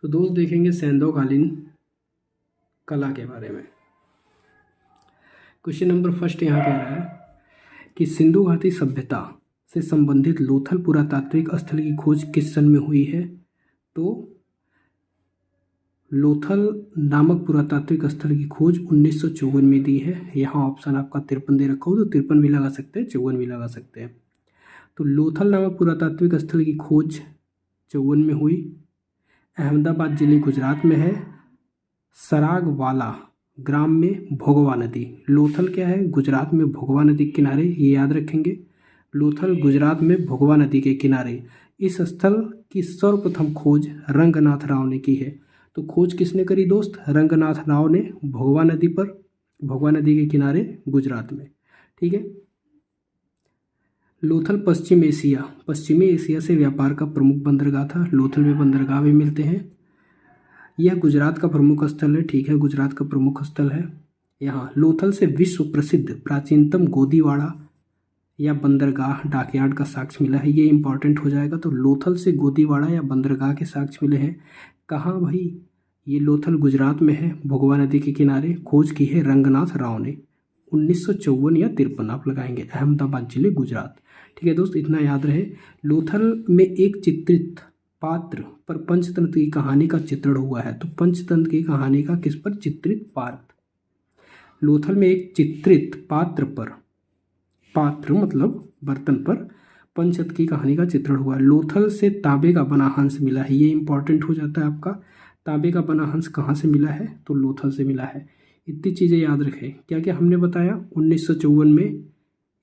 तो दोस्त देखेंगे सैंधवकालीन कला के बारे में। क्वेश्चन नंबर फर्स्ट यहाँ कह रहा है कि सिंधु घाटी सभ्यता से संबंधित लोथल पुरातात्विक स्थल की खोज किस सन में हुई है। तो लोथल नामक पुरातात्विक स्थल की खोज 1954 में दी है। यहाँ ऑप्शन आपका 53 दे रखा हो तो 53 भी लगा सकते हैं, 54 भी लगा सकते हैं। तो लोथल नामक पुरातात्विक स्थल की खोज 54 में हुई। अहमदाबाद जिले गुजरात में है। सरागवाला ग्राम में भोगवा नदी। लोथल क्या है? गुजरात में भोगवा नदी के किनारे, ये याद रखेंगे। लोथल गुजरात में भोगवा नदी के किनारे। इस स्थल की सर्वप्रथम खोज रंगनाथ राव ने की है। तो खोज किसने करी दोस्त? रंगनाथ राव ने भोगवा नदी पर, भोगवा नदी के किनारे गुजरात में। ठीक है। लोथल पश्चिमी एशिया से व्यापार का प्रमुख बंदरगाह था। लोथल में बंदरगाह भी मिलते हैं। यह गुजरात का प्रमुख स्थल है। ठीक है, गुजरात का प्रमुख स्थल है। यहाँ लोथल से विश्व प्रसिद्ध प्राचीनतम गोदीवाड़ा या बंदरगाह डॉकयार्ड का साक्ष्य मिला है। ये इंपॉर्टेंट हो जाएगा। तो लोथल से गोदीवाड़ा या बंदरगाह के साक्ष्य मिले हैं। कहाँ भाई? ये लोथल गुजरात में है, भोगवा नदी के किनारे। खोज की है रंगनाथ राव ने 1954 या 53 आप लगाएंगे। अहमदाबाद जिले गुजरात। ठीक है दोस्त, इतना याद रहे। लोथल में एक चित्रित पात्र पर पंचतंत्र की कहानी का चित्रण हुआ है। तो पंचतंत्र की कहानी का किस पर चित्रित पात्र? लोथल में एक चित्रित पात्र पर, पात्र मतलब बर्तन पर, पंचतंत्र की कहानी का चित्रण हुआ है। लोथल से तांबे का बना हंस मिला है। ये इंपॉर्टेंट हो जाता है आपका। तांबे का बना हंस कहाँ से मिला है? तो लोथल से मिला है। इतनी चीज़ें याद रखें। क्या क्या हमने बताया? 1954 में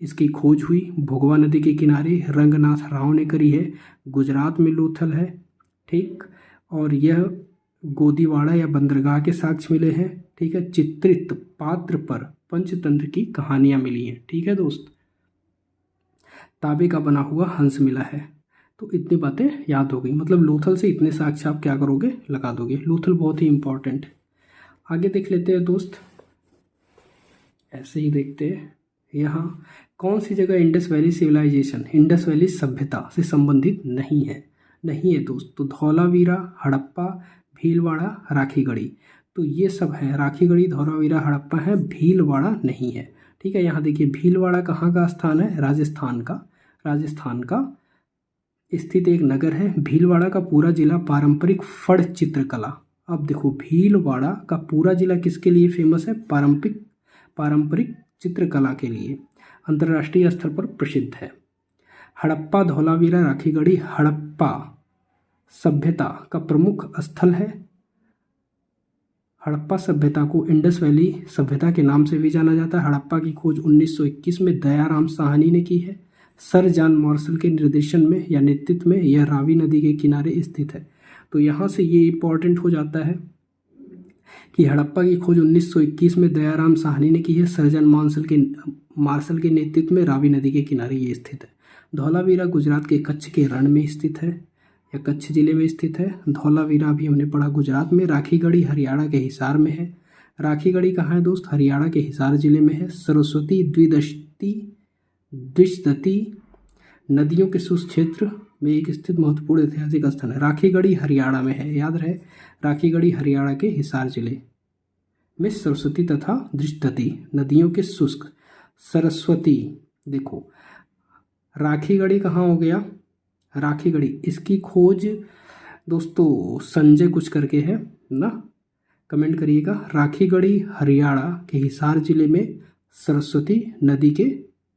इसकी खोज हुई, भोगवा नदी के किनारे, रंगनाथ राव ने करी है, गुजरात में लोथल है। ठीक, और यह गोदीवाड़ा या बंदरगाह के साक्ष्य मिले हैं। ठीक है, चित्रित पात्र पर पंचतंत्र की कहानियां मिली हैं। ठीक है दोस्त, तांबे का बना हुआ हंस मिला है। तो इतनी बातें याद हो गई। मतलब लोथल से इतने साक्ष्य आप क्या करोगे? लगा दोगे। लोथल बहुत ही इंपॉर्टेंट। आगे देख लेते हैं दोस्त, ऐसे ही देखते हैं। यहाँ कौन सी जगह Indus valley civilization, Indus valley सभ्यता से संबंधित नहीं है? नहीं है दोस्त। तो धौलावीरा, हड़प्पा, भीलवाड़ा, राखीगढ़ी। तो ये सब है। राखीगढ़ी, धौलावीरा, हड़प्पा है, भीलवाड़ा नहीं है। ठीक है, यहाँ देखिए भीलवाड़ा कहाँ का स्थान है? राजस्थान का। राजस्थान का स्थित एक नगर है। भीलवाड़ा का पूरा जिला पारंपरिक फड़ चित्रकला। अब देखो भीलवाड़ा का पूरा जिला किसके लिए फेमस है? पारंपरिक चित्रकला के लिए, अंतर्राष्ट्रीय स्तर पर प्रसिद्ध है। हड़प्पा, धौलावीरा, राखीगढ़ी हड़प्पा सभ्यता का प्रमुख स्थल है। हड़प्पा सभ्यता को इंडस वैली सभ्यता के नाम से भी जाना जाता है। हड़प्पा की खोज 1921 में दयाराम साहनी ने की है। सर जॉन मार्शल के निर्देशन में या नेतृत्व में यह रावी नदी के किनारे स्थित है। तो यहाँ से ये इंपॉर्टेंट हो जाता है कि हड़प्पा की खोज 1921 में दयाराम साहनी ने की है। सर जॉन मार्शल के नेतृत्व में रावी नदी के किनारे ये स्थित है। धौलावीरा गुजरात के कच्छ के रण में स्थित है या कच्छ जिले में स्थित है। धौलावीरा भी हमने पढ़ा गुजरात में। राखीगढ़ी हरियाणा के हिसार में है। राखीगढ़ी कहाँ है दोस्त? हरियाणा के हिसार जिले में है। सरस्वती द्विशदती नदियों के शुष्क क्षेत्र में एक स्थित महत्वपूर्ण ऐतिहासिक स्थान है। राखीगढ़ी हरियाणा में है, याद रहे। राखीगढ़ी हरियाणा के हिसार जिले में सरस्वती तथा दृष्टति नदियों के शुष्क। सरस्वती देखो, राखीगढ़ी कहाँ हो गया? राखीगढ़ी, इसकी खोज दोस्तों संजय कुछ करके है ना, कमेंट करिएगा। राखीगढ़ी हरियाणा के हिसार जिले में सरस्वती नदी के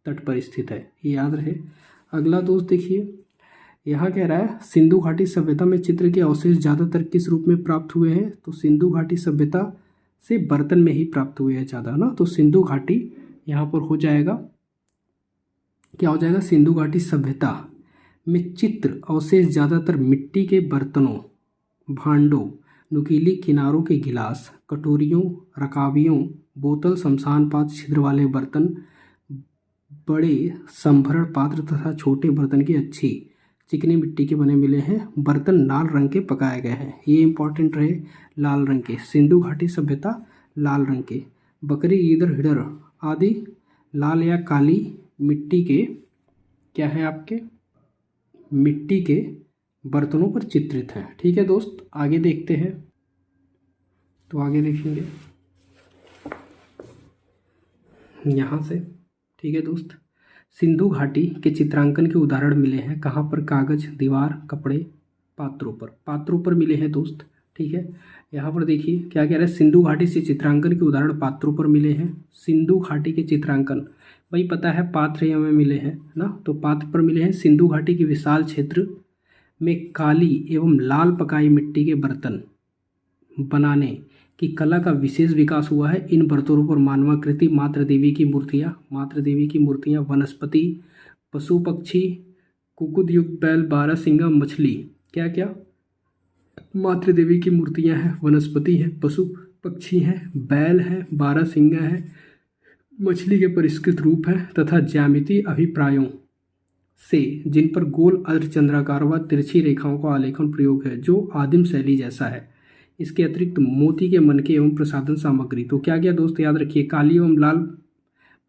तट पर स्थित है, ये याद रहे। अगला दोस्त देखिए, यहाँ कह रहा है सिंधु घाटी सभ्यता में चित्र के अवशेष ज़्यादातर किस रूप में प्राप्त हुए हैं? तो सिंधु घाटी सभ्यता से बर्तन में ही प्राप्त हुए हैं ज़्यादा ना। तो सिंधु घाटी यहाँ पर हो जाएगा, क्या हो जाएगा? सिंधु घाटी सभ्यता में चित्र अवशेष ज़्यादातर मिट्टी के बर्तनों, भांडों, नुकीली किनारों के गिलास, कटोरियों, रकाबियों, बोतल, शमशान पात्र, छिद्र वाले बर्तन, बड़े संभरण पात्र तथा छोटे बर्तन की अच्छी चिकनी मिट्टी के बने मिले हैं। बर्तन लाल रंग के पकाए गए हैं, ये इंपॉर्टेंट रहे। लाल रंग के, सिंधु घाटी सभ्यता लाल रंग के। बकरी, गीदड़, हिडर आदि लाल या काली मिट्टी के क्या है? आपके मिट्टी के बर्तनों पर चित्रित हैं। ठीक है दोस्त, आगे देखते हैं। तो आगे देखेंगे यहाँ से। ठीक है दोस्त, सिंधु घाटी के चित्रांकन के उदाहरण मिले हैं कहाँ पर? कागज, दीवार, कपड़े, पात्रों पर। पात्रों पर मिले हैं दोस्त। ठीक है, यहाँ पर देखिए क्या कह रहे हैं, सिंधु घाटी से चित्रांकन के उदाहरण पात्रों पर मिले हैं। सिंधु घाटी के चित्रांकन, भाई पता है पात्र हमें मिले हैं ना, तो पात्र पर मिले हैं। सिंधु घाटी के विशाल क्षेत्र में काली एवं लाल पकाई मिट्टी के बर्तन बनाने की कला का विशेष विकास हुआ है। इन बर्तनों पर मानवाकृति, मातृ देवी की मूर्तियाँ, वनस्पति, पशु पक्षी, कुकुद युक्त बैल, बारहसिंगा, मछली, क्या क्या, मातृ देवी की मूर्तियाँ हैं, वनस्पति है, पशु पक्षी हैं, बैल है, बारहसिंगा है, मछली के परिष्कृत रूप हैं तथा ज्यामितीय अभिप्रायों से जिन पर गोल अर्धचंद्राकार व तिरछी रेखाओं का आलेखन प्रयोग है जो आदिम शैली जैसा है। इसके अतिरिक्त मोती के मनके एवं प्रसाधन सामग्री, तो क्या क्या दोस्त याद रखिए, काली एवं लाल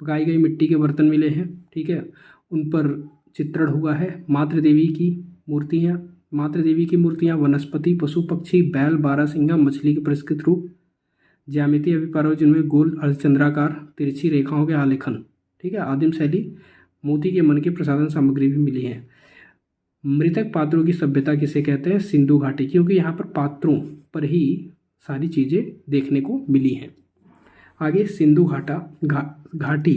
पकाई गई मिट्टी के बर्तन मिले हैं। ठीक है, उन पर चित्रण हुआ है। मातृ देवी की मूर्तियाँ, वनस्पति, पशु पक्षी, बैल, बारहसिंगा, मछली के परिष्कृत रूप, ज्यामितीय अभिप्राय जिनमें गोल अर्धचंद्राकार तिरछी रेखाओं के आलेखन। ठीक है, आदिम शैली, मोती के मन के प्रसाधन सामग्री भी मिली है। मृतक पात्रों की सभ्यता किसे कहते हैं? सिंधु घाटी, क्योंकि यहाँ पर पात्रों पर ही सारी चीज़ें देखने को मिली हैं। आगे सिंधु घाटी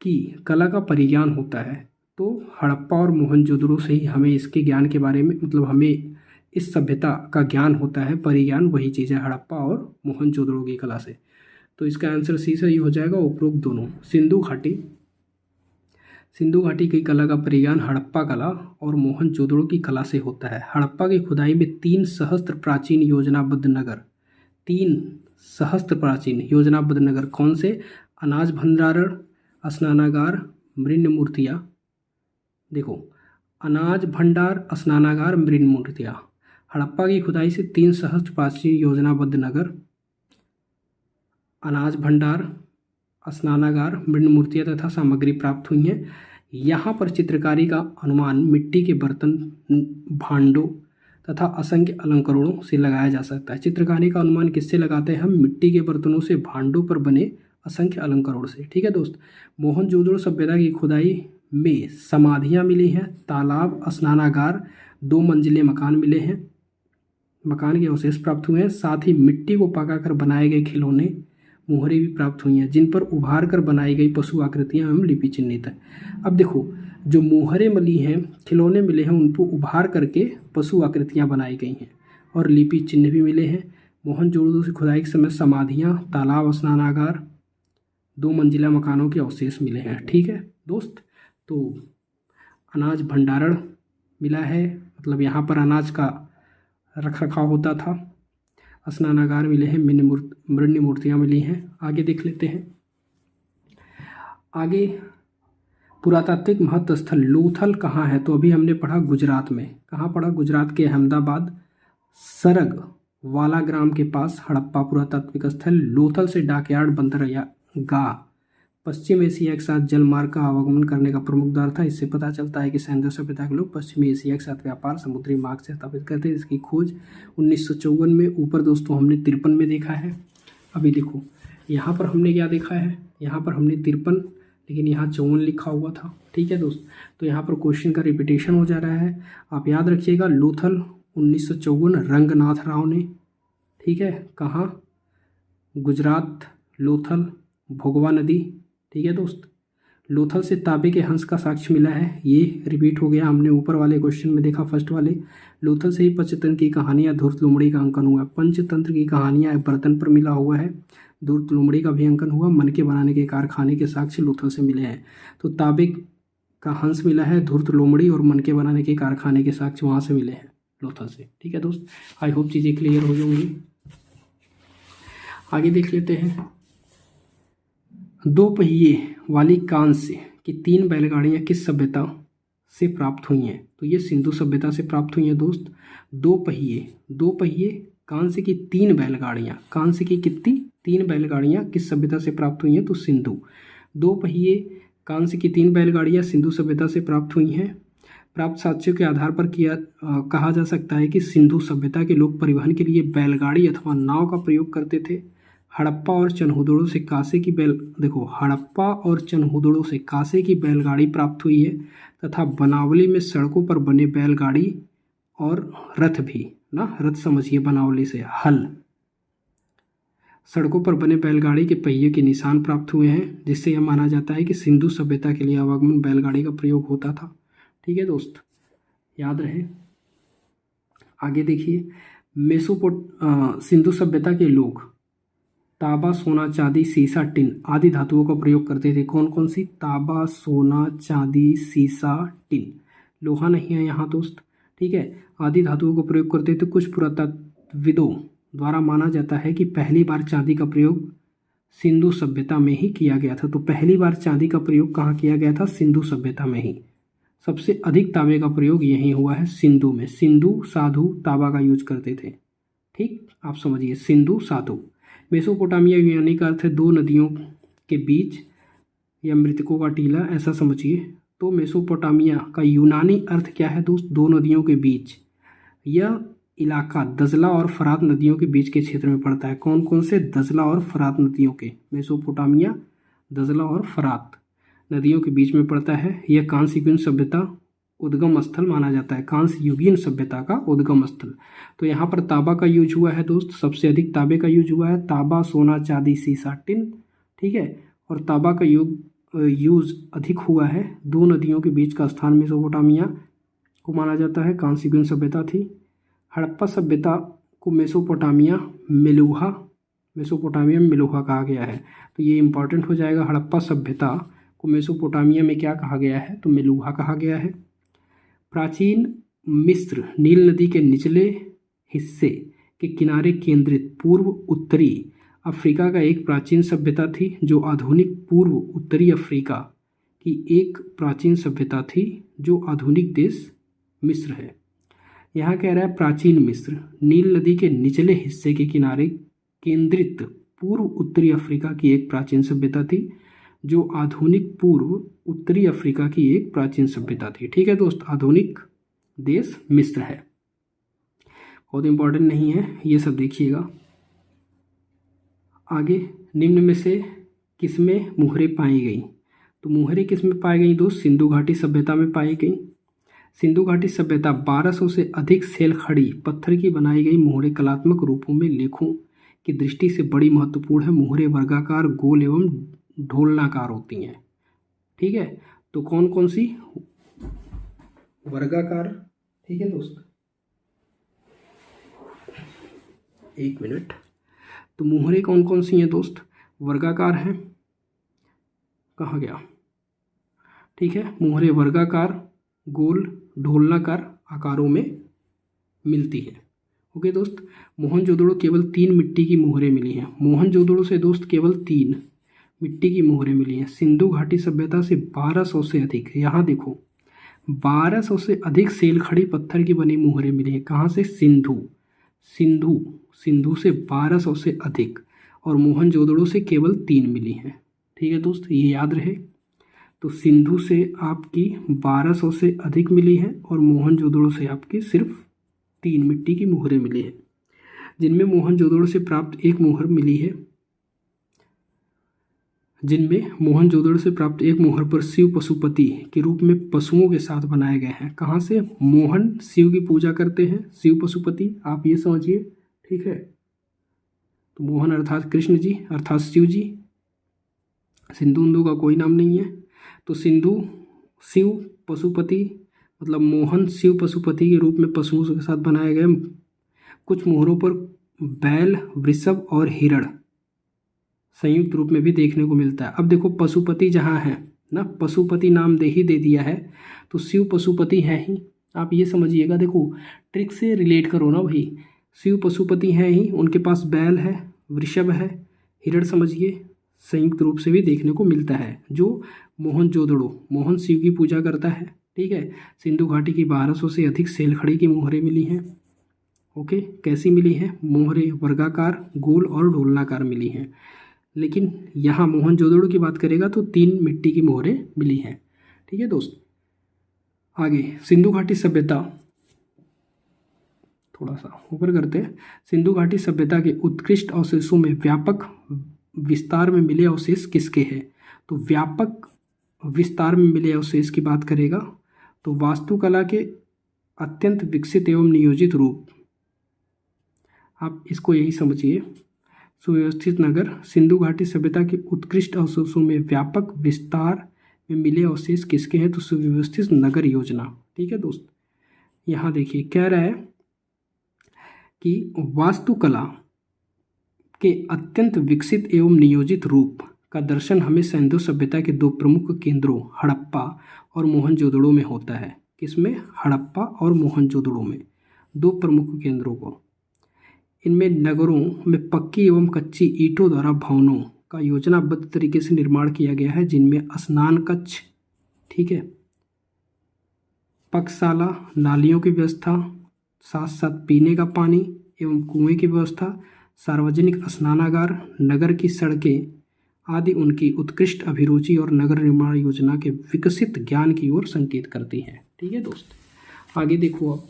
की कला का परिज्ञान होता है, तो हड़प्पा और मोहनजोदड़ो से ही हमें इसके ज्ञान के बारे में, मतलब हमें इस सभ्यता का ज्ञान होता है। परिज्ञान वही चीज़ है, हड़प्पा और मोहनजोदड़ो की कला से। तो इसका आंसर सी सही हो जाएगा, उपरोक्त दोनों। सिंधु घाटी की कला का परिज्ञान हड़प्पा कला और मोहनजोदड़ो की कला से होता है। हड़प्पा की खुदाई में 3 सहस्त्र प्राचीन योजनाबद्ध नगर कौन से? अनाज भंडारण, स्नानागार, मृण्य मूर्तियाँ। देखो, अनाज भंडार, स्नानागार, मृण्य मूर्तियाँ। हड़प्पा की खुदाई से 3 सहस्त्र प्राचीन योजनाबद्ध नगर, अनाज भंडार, स्नानागार, मृण्य मूर्तियाँ तथा सामग्री प्राप्त हुई हैं। यहाँ पर चित्रकारी का अनुमान मिट्टी के बर्तन, भांडों तथा असंख्य अलंकरणों से लगाया जा सकता है। चित्रकारी का अनुमान किससे लगाते हैं हम? मिट्टी के बर्तनों से, भांडों पर बने असंख्य अलंकरणों से। ठीक है दोस्त, मोहनजोदड़ो सभ्यता की खुदाई में समाधियाँ मिली हैं, तालाब, स्नानागार, 2 मंजिले मकान मिले हैं, मकान के अवशेष प्राप्त हुए हैं। साथ ही मिट्टी को पकाकर बनाए गए खिलौने, मोहरें भी प्राप्त हुई हैं, जिन पर उभार कर बनाई गई पशु आकृतियाँ एवं लिपि चिन्हित है। अब देखो, जो मोहरें मिली हैं, खिलौने मिले हैं, उन पर उभार करके पशु आकृतियाँ बनाई गई हैं और लिपि चिन्ह भी मिले हैं। मोहनजोदड़ो से खुदाई के समय समाधियाँ, तालाब, स्नानागार, 2 मंजिला मकानों के अवशेष मिले हैं। ठीक है दोस्त, तो अनाज भंडारण मिला है, मतलब यहाँ पर अनाज का रख रखाव होता था। स्नानागार मिले हैं, मृण्य मूर्तियाँ मिली हैं। आगे देख लेते हैं। आगे पुरातात्विक महत्व स्थल लोथल कहाँ है? तो अभी हमने पढ़ा गुजरात में। कहाँ पढ़ा? गुजरात के अहमदाबाद सरग वाला ग्राम के पास हड़प्पा पुरातात्विक स्थल। लोथल से डॉकयार्ड, बंदरगाह पश्चिम एशिया के साथ जलमार्ग का आवागमन करने का प्रमुख द्वार था। इससे पता चलता है कि सैन्य सभ्यता के लोग पश्चिमी एशिया के साथ व्यापार समुद्री मार्ग से स्थापित करते हैं। इसकी खोज 1954 में, ऊपर दोस्तों हमने 53 में देखा है। अभी देखो, यहाँ पर हमने क्या देखा है? यहाँ पर हमने 53, लेकिन यहाँ 54 लिखा हुआ था। ठीक है दोस्त, तो यहाँ पर क्वेश्चन का रिपीटेशन हो जा रहा है, आप याद रखिएगा। लोथल 1954, रंगनाथ राव ने। ठीक है, कहाँ? गुजरात, लोथल, भोगवा नदी। ठीक है दोस्त, लोथल से तांबे के हंस का साक्ष्य मिला है, ये रिपीट हो गया, हमने ऊपर वाले क्वेश्चन में देखा फर्स्ट वाले। लोथल से ही पंचतंत्र की कहानियाँ, धूर्त लोमड़ी का अंकन हुआ। पंचतंत्र की कहानियाँ बर्तन पर मिला हुआ है, धूर्त लोमड़ी का भी अंकन हुआ। मन के बनाने के कारखाने के साक्ष्य लोथल से मिले हैं। तो तांबे का हंस मिला है, धूर्त लोमड़ी और मन के बनाने के कारखाने के साक्ष्य वहाँ से मिले हैं, लोथल से। ठीक है दोस्त, आई होप चीज़ें क्लियर हो जाएंगी। आगे देख लेते हैं। 2 पहिए वाली कांस्य की 3 बैलगाड़ियाँ किस सभ्यता से प्राप्त हुई हैं? तो ये सिंधु सभ्यता से प्राप्त हुई हैं दोस्त। 2 पहिए कांस्य की 3 बैलगाड़ियाँ, कांस्य की कितनी? 3 बैलगाड़ियाँ किस सभ्यता से प्राप्त हुई हैं? तो सिंधु। 2 पहिए कांस्य की 3 बैलगाड़ियाँ सिंधु सभ्यता से प्राप्त हुई हैं। प्राप्त साक्ष्यों के आधार पर कहा जा सकता है कि सिंधु सभ्यता के लोग परिवहन के लिए बैलगाड़ी अथवा नाव का प्रयोग करते थे। हड़प्पा और चनहुदड़ों से कांसे की बैलगाड़ी प्राप्त हुई है तथा बनावली में सड़कों पर बने बैलगाड़ी और रथ भी रथ समझिए, बनावली से हल, सड़कों पर बने बैलगाड़ी के पहिए के निशान प्राप्त हुए हैं, जिससे यह माना जाता है कि सिंधु सभ्यता के लिए आवागमन बैलगाड़ी का प्रयोग होता था। ठीक है दोस्त, याद रहे। आगे देखिए, सिंधु सभ्यता के लोग तांबा, सोना, चांदी, सीसा, टिन आदि धातुओं का प्रयोग करते थे। कौन कौन सी? तांबा, सोना, चांदी, सीसा, टिन, लोहा नहीं है यहाँ दोस्त। ठीक है, आदि धातुओं का प्रयोग करते थे। कुछ पुरातत्वविदों द्वारा माना जाता है कि पहली बार चांदी का प्रयोग सिंधु सभ्यता में ही किया गया था। तो पहली बार चांदी का प्रयोग कहाँ किया गया था? सिंधु सभ्यता में ही। सबसे अधिक तांबे का प्रयोग यहीं हुआ है, सिंधु में। सिंधु साधु तांबा का यूज करते थे। ठीक, आप समझिए, सिंधु साधु। मेसोपोटामिया यूनानी का अर्थ है दो नदियों के बीच या मृतकों का टीला, ऐसा समझिए। तो मेसोपोटामिया का यूनानी अर्थ क्या है दोस्त? दो नदियों के बीच। यह इलाका दजला और फरात नदियों के बीच के क्षेत्र में पड़ता है। कौन कौन से? दजला और फरात नदियों के। मेसोपोटामिया दजला और फरात नदियों के बीच में पड़ता है। यह कांस्य युगीन सभ्यता उद्गम स्थल माना जाता है, कांस्य युगीन सभ्यता का उद्गम स्थल। तो यहाँ पर तांबा का यूज हुआ है दोस्त, सबसे अधिक तांबे का यूज हुआ है। तांबा, सोना, चांदी, सीसा, टिन। ठीक है, और तांबा का यूज अधिक हुआ है। दो नदियों के बीच का स्थान मेसोपोटामिया को माना जाता है, कांस्य युगीन सभ्यता थी। हड़प्पा सभ्यता को मेसोपोटामिया में मिलुहा कहा गया है। तो ये इंपॉर्टेंट हो जाएगा। हड़प्पा सभ्यता को मेसोपोटामिया में क्या कहा गया है? तो मिलुहा कहा गया है। प्राचीन मिस्र नील नदी के निचले हिस्से के किनारे केंद्रित पूर्व उत्तरी अफ्रीका का एक प्राचीन सभ्यता थी, जो आधुनिक पूर्व उत्तरी अफ्रीका की एक प्राचीन सभ्यता थी, जो आधुनिक देश मिस्र है। यहाँ कह रहा है प्राचीन मिस्र नील नदी के निचले हिस्से के किनारे केंद्रित पूर्व उत्तरी अफ्रीका की एक प्राचीन सभ्यता थी, जो आधुनिक पूर्व उत्तरी अफ्रीका की एक प्राचीन सभ्यता थी। ठीक है दोस्त, आधुनिक देश मिस्र है। बहुत इंपॉर्टेंट नहीं है, ये सब देखिएगा। आगे, निम्न में से किसमें मुहरें पाई गई? तो मुहरें किसमें पाई गई दोस्त? सिंधु घाटी सभ्यता में पाई गई। सिंधु घाटी सभ्यता 1200 से अधिक सेल खड़ी पत्थर की बनाई गई मुहरें कलात्मक रूपों में लेखों की दृष्टि से बड़ी महत्वपूर्ण है। मुहरें वर्गाकार, गोल एवं ढोलनाकार होती हैं। ठीक है, तो कौन कौन सी? वर्गाकार। ठीक है दोस्त, एक मिनट। तो मुहरें कौन कौन सी हैं दोस्त? वर्गाकार हैं। कहाँ गया? ठीक है, मुहरें वर्गाकार, गोल, ढोलनाकार आकारों में मिलती है। ओके दोस्त, मोहनजोदड़ो केवल 3 मिट्टी की मुहरें मिली हैं। मोहनजोदड़ो से दोस्त केवल 3 मिट्टी की मुहरें मिली हैं। सिंधु घाटी सभ्यता से 1200 से अधिक, यहाँ देखो 1200 से अधिक सेल खड़ी पत्थर की बनी मुहरें मिली हैं। कहाँ से? सिंधु से 1200 से अधिक, और मोहनजोदड़ो से केवल 3 मिली हैं। ठीक है दोस्त, ये याद रहे। तो सिंधु से आपकी 1200 से अधिक मिली है और मोहनजोदड़ो से आपकी सिर्फ 3 मिट्टी की मुहरें मिली है, जिनमें मोहनजोदड़ो से प्राप्त एक मोहर मिली है, जिनमें मोहनजोदड़ो से प्राप्त एक मोहर पर शिव पशुपति के रूप में पशुओं के साथ बनाए गए हैं। कहाँ से? मोहन शिव की पूजा करते हैं, शिव पशुपति, आप ये समझिए। ठीक है, तो मोहन अर्थात कृष्ण जी, अर्थात शिव जी। सिंधु उंदू का कोई नाम नहीं है। तो सिंधु शिव पशुपति, मतलब मोहन शिव पशुपति के रूप में पशुओं के साथ बनाए गए। कुछ मोहरों पर बैल, वृषभ और हिरण संयुक्त रूप में भी देखने को मिलता है। अब देखो, पशुपति जहाँ है ना, पशुपति नाम ही दे दिया है, तो शिव पशुपति है ही। आप ये समझिएगा, देखो ट्रिक से रिलेट करो ना भाई। शिव पशुपति हैं ही, उनके पास बैल है, वृषभ है, हिरण समझिए, संयुक्त रूप से भी देखने को मिलता है। जो मोहन शिव की पूजा करता है। ठीक है, सिंधु घाटी की 1200 से अधिक सेलखड़ी की मोहरें मिली हैं। ओके, कैसी मिली हैं? मोहरें वर्गाकार, गोल और ढोलनाकार मिली हैं। लेकिन यहाँ मोहनजोदड़ो की बात करेगा तो 3 मिट्टी की मोहरें मिली हैं। ठीक है दोस्त, आगे सिंधु घाटी सभ्यता, थोड़ा सा ऊपर करते हैं। सिंधु घाटी सभ्यता के उत्कृष्ट अवशेषों में व्यापक विस्तार में मिले अवशेष किसके हैं? तो व्यापक विस्तार में मिले अवशेष की बात करेगा तो वास्तुकला के अत्यंत विकसित एवं नियोजित रूप, आप इसको यही समझिए, सुव्यवस्थित नगर। सिंधु घाटी सभ्यता के उत्कृष्ट अवशेषों में व्यापक विस्तार में मिले अवशेष किसके हैं? तो सुव्यवस्थित नगर योजना। ठीक है दोस्त, यहाँ देखिए कह रहा है कि वास्तुकला के अत्यंत विकसित एवं नियोजित रूप का दर्शन हमें सिंधु सभ्यता के दो प्रमुख केंद्रों हड़प्पा और मोहनजोदड़ो में होता है। किसमें? हड़प्पा और मोहनजोदड़ो में, दो प्रमुख केंद्रों को। इनमें नगरों में पक्की एवं कच्ची ईंटों द्वारा भवनों का योजनाबद्ध तरीके से निर्माण किया गया है, जिनमें स्नान कक्ष, ठीक है, पक्षशाला, नालियों की व्यवस्था, साथ साथ पीने का पानी एवं कुएं की व्यवस्था, सार्वजनिक स्नानागार, नगर की सड़कें आदि उनकी उत्कृष्ट अभिरुचि और नगर निर्माण योजना के विकसित ज्ञान की ओर संकेत करती हैं। ठीक है दोस्त, आगे देखो आप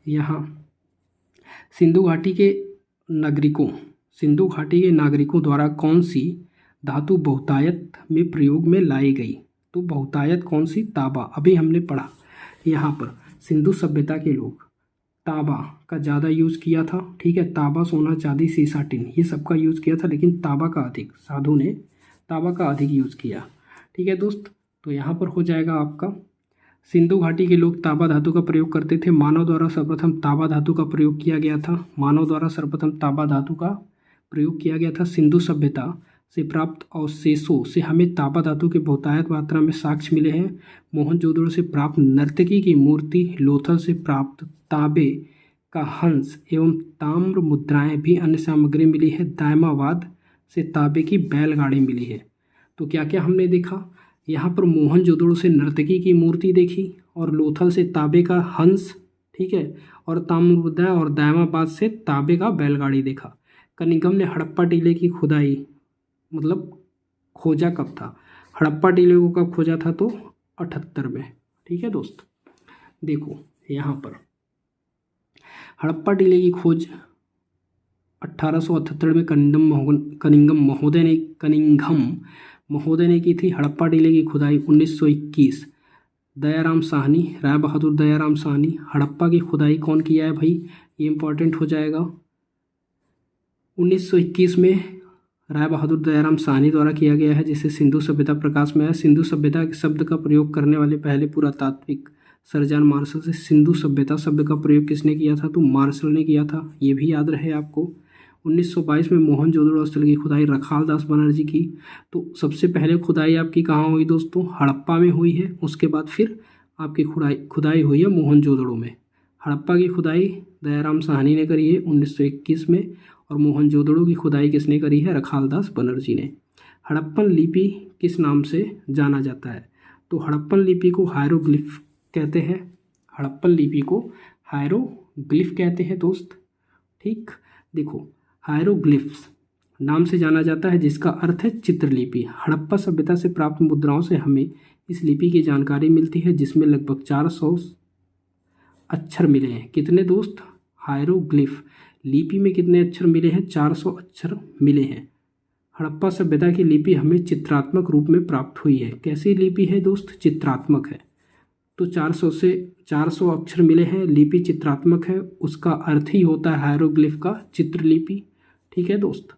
यहाँ सिंधु घाटी के नागरिकों द्वारा कौन सी धातु बहुतायत में प्रयोग में लाई गई? तो बहुतायत कौन सी? तांबा। अभी हमने पढ़ा यहाँ पर सिंधु सभ्यता के लोग तांबा का ज़्यादा यूज़ किया था। ठीक है, तांबा, सोना, चांदी, सीसा, टिन, ये सबका यूज़ किया था, लेकिन तांबा का अधिक, साधु ने तांबा का अधिक यूज़ किया। ठीक है दोस्त, तो यहाँ पर हो जाएगा आपका सिंधु घाटी के लोग तांबा धातु का प्रयोग करते थे। मानव द्वारा सर्वप्रथम तांबा धातु का प्रयोग किया गया था। सिंधु सभ्यता से प्राप्त अवशेषों से हमें तांबा धातु के बहुतायत मात्रा में साक्ष्य मिले हैं। मोहनजोदड़ो से प्राप्त नर्तकी की मूर्ति, लोथल से प्राप्त तांबे का हंस एवं ताम्र मुद्राएं भी अन्य सामग्री मिली है। दायमाबाद से तांबे की बैलगाड़ी मिली है। तो क्या क्या हमने देखा यहाँ पर? मोहनजोदड़ो से नर्तकी की मूर्ति देखी और लोथल से तांबे का हंस, ठीक है, और ताम्र मुद्राएं, और दायमाबाद से तांबे का बैलगाड़ी देखा। कनिंघम ने हड़प्पा टीले की खुदाई मतलब खोजा कब था? हड़प्पा टीले को कब खोजा था? तो 78 में। ठीक है दोस्त, देखो यहाँ पर हड़प्पा टीले की खोज 1878 में कनिंघम महोदय ने की थी। हड़प्पा टीले की खुदाई 1921 दयाराम साहनी, राय बहादुर दयाराम साहनी। हड़प्पा की खुदाई कौन किया है भाई? ये इंपॉर्टेंट हो जाएगा। 1921 में राय बहादुर दयाराम साहनी द्वारा किया गया है, जिसे सिंधु सभ्यता प्रकाश में है। सिंधु सभ्यता के शब्द का प्रयोग करने वाले पहले पुरातात्विक सर जॉन मार्शल से सिंधु सभ्यता शब्द का प्रयोग किसने किया था? तो मार्शल ने किया था, ये भी याद रहे आपको। 1922 में मोहनजोदड़ो स्थल की खुदाई रखालदास बनर्जी की। तो सबसे पहले खुदाई आपकी कहाँ हुई दोस्तों? हड़प्पा में हुई है। उसके बाद फिर आपकी खुदाई हुई है मोहनजोदड़ो में। हड़प्पा की खुदाई दयाराम साहनी ने करी है 1921 में, और मोहनजोदड़ो की खुदाई किसने करी है? रखालदास बनर्जी ने। हड़प्पन लिपि किस नाम से जाना जाता है? तो हड़प्पन लिपि को हायरोग्लिफ कहते हैं। हड़प्पन लिपि को हायरोग्लिफ कहते हैं दोस्त। ठीक, देखो हायरोग्लिफ्स नाम से जाना जाता है, जिसका अर्थ है चित्रलिपि। हड़प्पा सभ्यता से प्राप्त मुद्राओं से हमें इस लिपि की जानकारी मिलती है, जिसमें लगभग 400 अक्षर मिले हैं। कितने दोस्त? हायरोग्लिफ लिपि में कितने अक्षर मिले हैं? 400 अक्षर मिले हैं। हड़प्पा सभ्यता की लिपि हमें चित्रात्मक रूप में प्राप्त हुई है। कैसी लिपि है दोस्त? चित्रात्मक है। तो 400 अक्षर मिले हैं, लिपि चित्रात्मक है, उसका अर्थ ही होता है हायरोग्लिफ का चित्रलिपि। ठीक है दोस्त,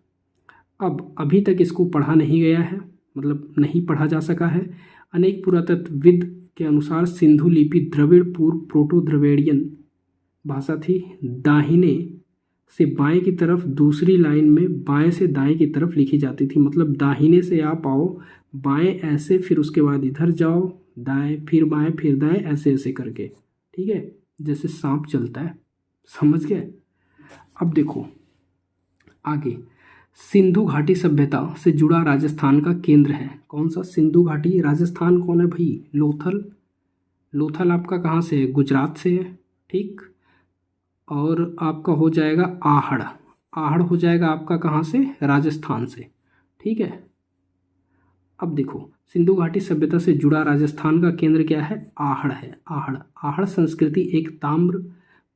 अब अभी तक इसको पढ़ा नहीं गया है, मतलब नहीं पढ़ा जा सका है। अनेक पुरातत्वविद के अनुसार सिंधु लिपि द्रविड़ पूर्व प्रोटो द्रविड़ियन भाषा थी। दाहिने से बाएं की तरफ दूसरी लाइन में बाएं से दाएं की तरफ लिखी जाती थी। मतलब दाहिने से आप आओ, बाएं ऐसे, फिर उसके बाद इधर जाओ, दाएं, फिर बाएं, फिर दाएं, ऐसे ऐसे करके। ठीक है, जैसे सांप चलता है, समझ गए? अब देखो आगे, सिंधु घाटी सभ्यता से जुड़ा राजस्थान का केंद्र है कौन सा? सिंधु घाटी राजस्थान कौन है भाई? लोथल आपका कहाँ से है? गुजरात से है। ठीक, और आपका हो जाएगा आहड़ हो जाएगा आपका कहाँ से? राजस्थान से। ठीक है, अब देखो सिंधु घाटी सभ्यता से जुड़ा राजस्थान का केंद्र क्या है? आहड़ है। आहड़। आहड़ संस्कृति एक ताम्र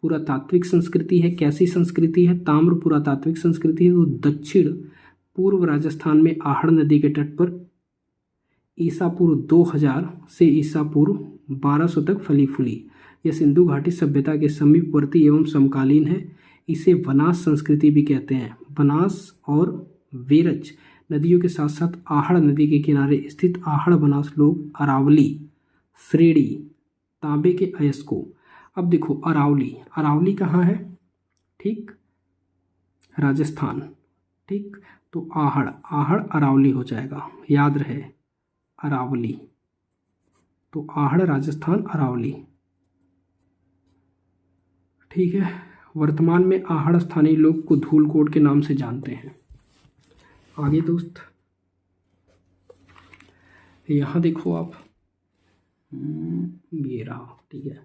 पुरातात्विक संस्कृति है। कैसी संस्कृति है? ताम्र पुरातात्विक संस्कृति है। तो दक्षिण पूर्व राजस्थान में आहड़ नदी के तट पर ईसा पूर्व 2000 से ईसा पूर्व 1200 तक फली फूली। यह सिंधु घाटी सभ्यता के समीपवर्ती एवं समकालीन है। इसे वनास संस्कृति भी कहते हैं। बनास और वेरच नदियों के साथ साथ आहड़ नदी के किनारे स्थित आहड़ बनास लोग अरावली श्रेणी तांबे के अयस्कों। अब देखो अरावली, अरावली कहाँ है? ठीक, राजस्थान। ठीक, तो आहड़, आहड़ अरावली हो जाएगा, याद रहे अरावली। तो आहड़ राजस्थान, अरावली। ठीक है। वर्तमान में आहड़ स्थानीय लोग को धूलकोट के नाम से जानते हैं। आगे दोस्त यहाँ देखो आप, ये रहा। ठीक है।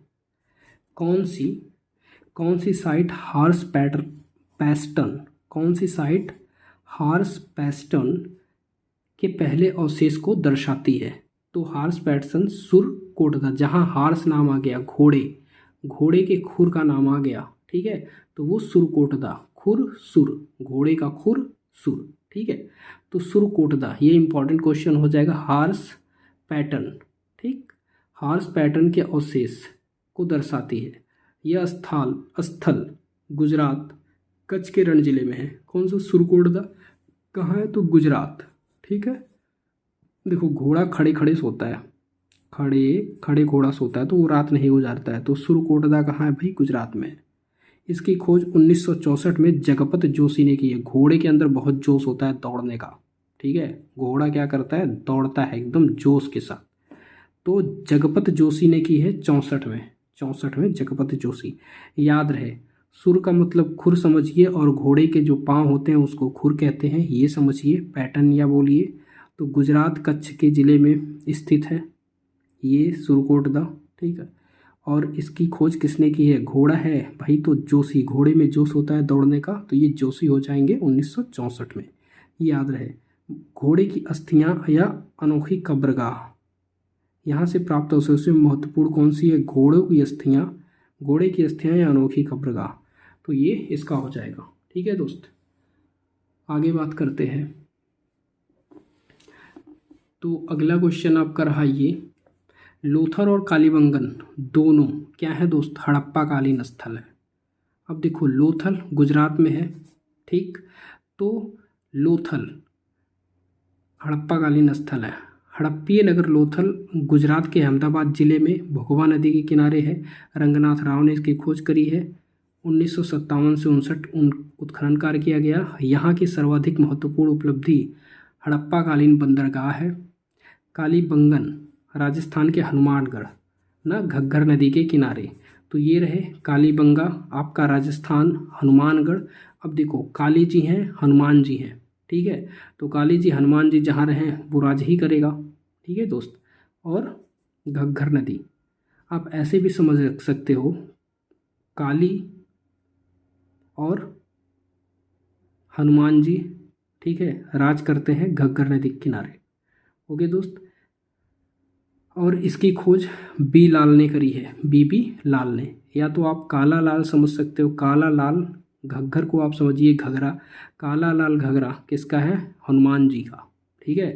कौन सी साइट हार्स पैस्टन, कौन सी साइट हार्स पैस्टन के पहले अवशेष को दर्शाती है? तो हार्स पैस्टन सुरकोटदा, जहाँ हार्स नाम आ गया, घोड़े के खुर का नाम आ गया। ठीक है, तो वो सुरकोटदा, खुर सुर, घोड़े का खुर सुर। ठीक है, तो सुरकोटदा, ये इंपॉर्टेंट क्वेश्चन हो जाएगा। हार्स पैटर्न, ठीक, हार्स पैटर्न के अवशेष को दर्शाती है। यह स्थल गुजरात कच्छ के रण जिले में है। कौन सा? सुरकोटदा। कहाँ है? तो गुजरात। ठीक है। देखो घोड़ा खड़े खड़े सोता है, खड़े घोड़ा सोता है, तो वो रात नहीं गुजारता है। तो सुरकोटदा कहाँ है भाई? गुजरात में। इसकी खोज 1964 में जगपत जोशी ने की है। घोड़े के अंदर बहुत जोश होता है दौड़ने का। ठीक है, घोड़ा क्या करता है? दौड़ता है एकदम जोश के साथ। तो जगपत जोशी ने की है 64 में जगपत जोशी। याद रहे, सुर का मतलब खुर समझिए, और घोड़े के जो पाँव होते हैं उसको खुर कहते हैं, ये समझिए। पैटर्न या बोलिए तो गुजरात कच्छ के ज़िले में स्थित है ये सुरकोटदा। ठीक है, और इसकी खोज किसने की है? घोड़ा है भाई, तो जोशी, घोड़े में जोश होता है दौड़ने का, तो ये जोशी हो जाएंगे 1964 में। याद रहे, घोड़े की अस्थियां या अनोखी कब्रगाह यहाँ से प्राप्त अवशेषों में महत्वपूर्ण कौन सी है? घोड़े की अस्थियां या अनोखी कब्रगाह, तो ये इसका हो जाएगा। ठीक है दोस्त, आगे बात करते हैं। तो अगला क्वेश्चन आपका रहा ये, लोथल और कालीबंगन दोनों क्या है दोस्त? हड़प्पा कालीन स्थल है। अब देखो लोथल गुजरात में है। ठीक, तो लोथल हड़प्पा कालीन स्थल है। हड़प्पीय नगर लोथल गुजरात के अहमदाबाद जिले में भोगवा नदी के किनारे है। रंगनाथ राव ने इसकी खोज करी है। 1957 से 59 उत्खनन कार्य किया गया। यहाँ की सर्वाधिक महत्वपूर्ण उपलब्धि हड़प्पा कालीन बंदरगाह है। कालीबंगन राजस्थान के हनुमानगढ़ ना घग्गर नदी के किनारे, तो ये रहे कालीबंगा आपका राजस्थान हनुमानगढ़। अब देखो काली जी हैं, हनुमान जी हैं। ठीक है, तो काली जी हनुमान जी जहाँ रहें वो राज ही करेगा। ठीक है दोस्त, और घग्गर नदी आप ऐसे भी समझ सकते हो, काली और हनुमान जी, ठीक है, राज करते हैं घग्गर नदी के किनारे। ओके दोस्त, और इसकी खोज बी लाल ने करी है, बीबी लाल ने। या तो आप काला लाल समझ सकते हो, काला लाल घग्गर को आप समझिए घगरा। काला लाल घगरा किसका है? हनुमान जी का। ठीक है,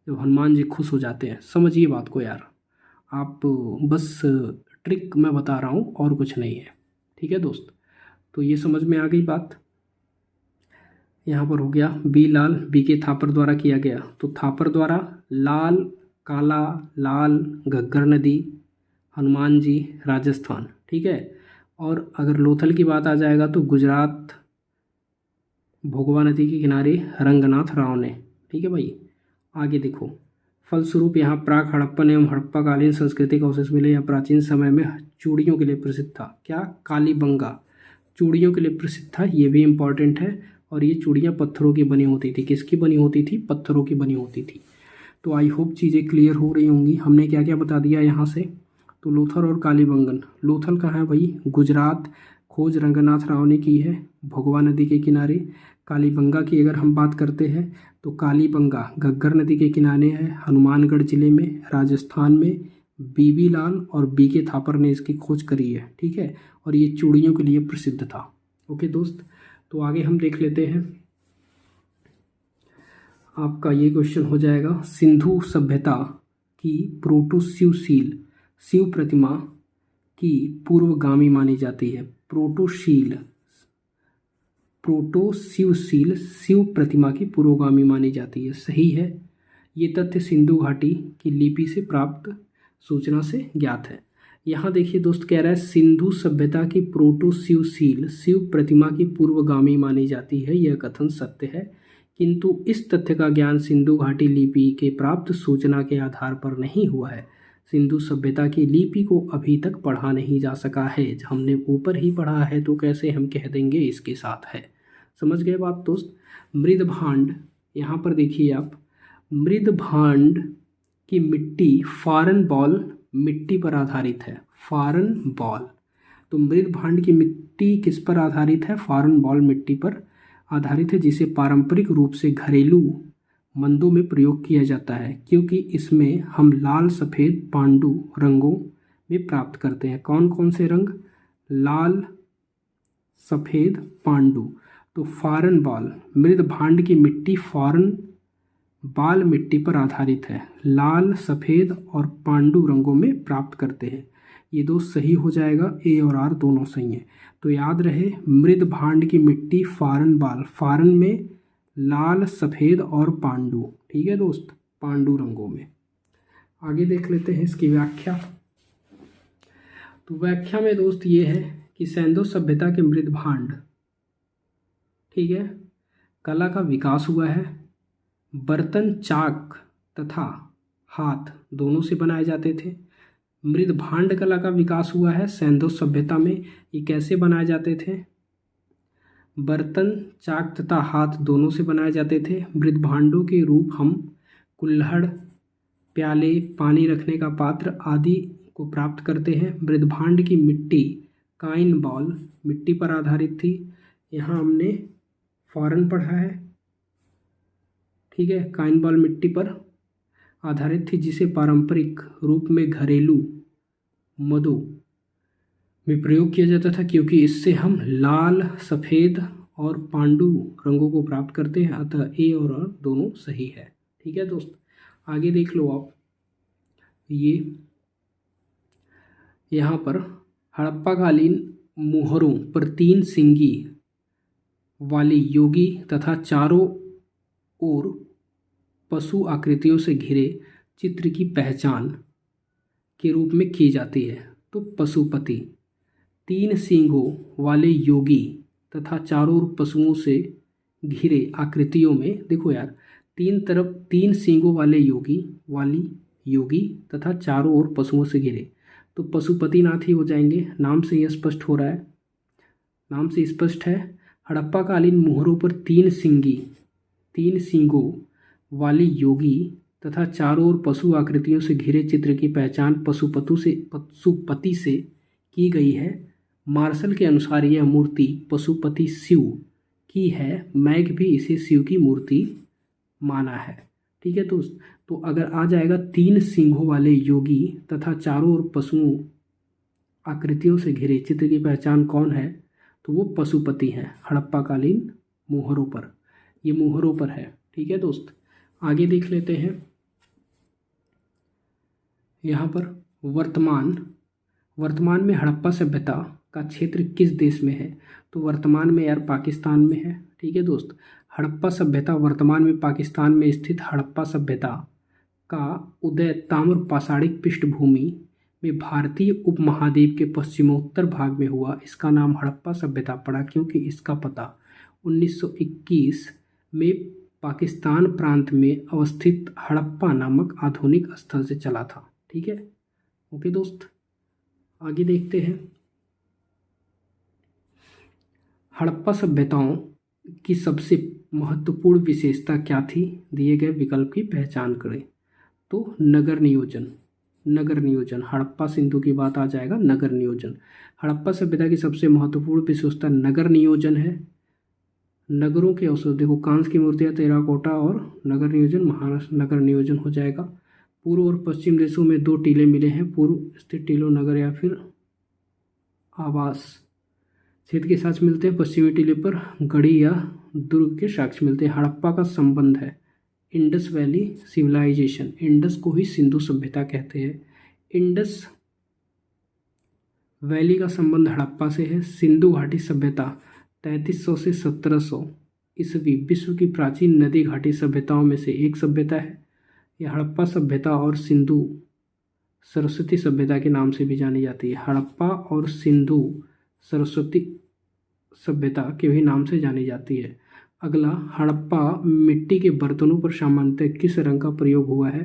जब हनुमान जी खुश हो जाते हैं, समझिए बात को यार, आप बस ट्रिक मैं बता रहा हूँ और कुछ नहीं है। ठीक है दोस्त, तो ये समझ में आ गई बात। यहाँ पर हो गया बी लाल, बी के थापर द्वारा किया गया, तो थापर द्वारा लाल, काला, लाल, घग्गर नदी, हनुमान जी, राजस्थान। ठीक है, और अगर लोथल की बात आ जाएगा तो गुजरात भोगवा नदी के किनारे रंगनाथ राव ने। ठीक है भाई, आगे देखो, फलस्वरूप यहाँ प्राक हड़प्पन एवं हड़प्पा कालीन संस्कृति का अवशेष मिले। यह प्राचीन समय में चूड़ियों के लिए प्रसिद्ध था। क्या? कालीबंगा चूड़ियों के लिए प्रसिद्ध था, ये भी इम्पॉर्टेंट है। और ये चूड़ियाँ पत्थरों की बनी होती थी। किसकी बनी होती थी? पत्थरों की बनी होती थी। तो आई होप चीज़ें क्लियर हो रही होंगी। हमने क्या क्या बता दिया यहाँ से। तो लोथल और कालीबंगन, लोथल कहाँ है भाई? गुजरात, खोज रंगनाथ राव ने की है भोगवा नदी के किनारे। कालीबंगा की अगर हम बात करते हैं तो कालीबंगा घग्गर नदी के किनारे है, हनुमानगढ़ जिले में, राजस्थान में। बीबी लाल और बीके थापर ने इसकी खोज करी है, ठीक है। और ये चूड़ियों के लिए प्रसिद्ध था। ओके दोस्त, तो आगे हम देख लेते हैं। आपका ये क्वेश्चन हो जाएगा, सिंधु सभ्यता की प्रोटोशिवशील शिव प्रतिमा की पूर्वगामी मानी जाती है। प्रोटोशिवशील शिव प्रतिमा की पूर्वगामी मानी जाती है, सही है। ये तथ्य सिंधु घाटी की लिपि से प्राप्त सूचना से ज्ञात है। यहाँ देखिए दोस्त, कह रहा है सिंधु सभ्यता की प्रोटोशिवशील शिव प्रतिमा की पूर्वगामी मानी जाती है। यह कथन सत्य है, किंतु इस तथ्य का ज्ञान सिंधु घाटी लिपि के प्राप्त सूचना के आधार पर नहीं हुआ है। सिंधु सभ्यता की लिपि को अभी तक पढ़ा नहीं जा सका है। हमने ऊपर ही पढ़ा है तो कैसे हम कह देंगे इसके साथ है। समझ गए बात दोस्त। मृदभांड, यहाँ पर देखिए आप, मृदभांड की मिट्टी फॉरेन बॉल मिट्टी पर आधारित है। फॉरेन बॉल, तो मृदभांड की मिट्टी किस पर आधारित है? फॉरेन बॉल मिट्टी पर आधारित है, जिसे पारंपरिक रूप से घरेलू मंदों में प्रयोग किया जाता है, क्योंकि इसमें हम लाल सफ़ेद पांडु रंगों में प्राप्त करते हैं। कौन कौन से रंग? लाल सफ़ेद पांडु। तो फॉरेन बॉल, मृदभांड की मिट्टी फॉरेन बाल मिट्टी पर आधारित है, लाल सफ़ेद और पांडु रंगों में प्राप्त करते हैं। ये दो सही हो जाएगा, ए और आर दोनों सही हैं। तो याद रहे, मृदभांड की मिट्टी फॉरेन बाल, फॉरेन में लाल सफ़ेद और पांडु, ठीक है दोस्त, पांडु रंगों में। आगे देख लेते हैं इसकी व्याख्या। तो व्याख्या में दोस्त ये है कि सिंधु सभ्यता के मृदभांड, ठीक है, कला का विकास हुआ है। बर्तन चाक तथा हाथ दोनों से बनाए जाते थे। मृदभांड कला का विकास हुआ है सिंधु सभ्यता में। ये कैसे बनाए जाते थे? बर्तन चाक तथा हाथ दोनों से बनाए जाते थे। मृदभांडों के रूप हम कुल्हड़, प्याले, पानी रखने का पात्र आदि को प्राप्त करते हैं। मृदभांड की मिट्टी काइन बॉल मिट्टी पर आधारित थी। यहाँ हमने फॉरेन पढ़ा है, ठीक है, काइन बॉल मिट्टी पर आधारित थी, जिसे पारंपरिक रूप में घरेलू मदों में प्रयोग किया जाता था, क्योंकि इससे हम लाल सफ़ेद और पांडु रंगों को प्राप्त करते हैं। अतः ए और आर दोनों सही है, ठीक है दोस्त। आगे देख लो आप, ये यहाँ पर हड़प्पाकालीन मोहरों पर 3 सींगी वाली योगी तथा चारों ओर पशु आकृतियों से घिरे चित्र की पहचान के रूप में की जाती है। तो पशुपति, 3 सींगों वाले योगी तथा चारों ओर पशुओं से घिरे आकृतियों में, देखो यार, 3 तरफ 3 सींगों वाले योगी तथा चारों ओर पशुओं से घिरे, तो पशुपतिनाथ ही हो जाएंगे। नाम से यह स्पष्ट हो रहा है, नाम से स्पष्ट है। हड़प्पाकालीन मोहरों पर 3 सींगों वाली योगी तथा चारों ओर पशु आकृतियों से घिरे चित्र की पहचान पशुपति से की गई है। मार्शल के अनुसार यह मूर्ति पशुपति शिव की है। मैग भी इसे शिव की मूर्ति माना है, ठीक है दोस्त। तो अगर आ जाएगा 3 सींगों वाले योगी तथा चारों ओर पशुओं आकृतियों से घिरे चित्र की पहचान कौन है, तो वो पशुपति हैं। हड़प्पाकालीन मोहरों पर, ये मोहरों पर है, ठीक है दोस्त। आगे देख लेते हैं। यहाँ पर वर्तमान में हड़प्पा सभ्यता का क्षेत्र किस देश में है? तो वर्तमान में यार पाकिस्तान में है, ठीक है दोस्त। हड़प्पा सभ्यता वर्तमान में पाकिस्तान में स्थित हड़प्पा सभ्यता का उदय ताम्र पाषाणिक पृष्ठभूमि में भारतीय उपमहाद्वीप के पश्चिमोत्तर भाग में हुआ। इसका नाम हड़प्पा सभ्यता पड़ा क्योंकि इसका पता 1921 में पाकिस्तान प्रांत में अवस्थित हड़प्पा नामक आधुनिक स्थल से चला था, ठीक है। ओके दोस्त, आगे देखते हैं। हड़प्पा सभ्यताओं की सबसे महत्वपूर्ण विशेषता क्या थी? दिए गए विकल्प की पहचान करें। तो नगर नियोजन, हड़प्पा सिंधु की बात आ जाएगा, नगर नियोजन। हड़प्पा सभ्यता की सबसे महत्वपूर्ण विशेषता नगर नियोजन है। नगरों के अवशेष, देखो कांस्य की मूर्तियाँ, टेराकोटा और नगर नियोजन, महाराष्ट्र नगर नियोजन हो जाएगा। पूर्व और पश्चिम देशों में 2 टीले मिले हैं, पूर्व स्थित टीलों नगर या फिर आवास क्षेत्र के साक्ष्य मिलते हैं, पश्चिमी टीले पर गढ़ी या दुर्ग के साक्ष्य मिलते हैं। हड़प्पा का संबंध है इंडस वैली सिविलाइजेशन, इंडस को ही सिंधु सभ्यता कहते हैं। इंडस वैली का संबंध हड़प्पा से है। सिंधु घाटी सभ्यता 3300 से 1700 ईस्वी विश्व की प्राचीन नदी घाटी सभ्यताओं में से एक सभ्यता है। यह हड़प्पा सभ्यता और सिंधु सरस्वती सभ्यता के नाम से भी जानी जाती है। हड़प्पा और सिंधु सरस्वती सभ्यता के भी नाम से जानी जाती है। अगला, हड़प्पा मिट्टी के बर्तनों पर सामान्यतः किस रंग का प्रयोग हुआ है?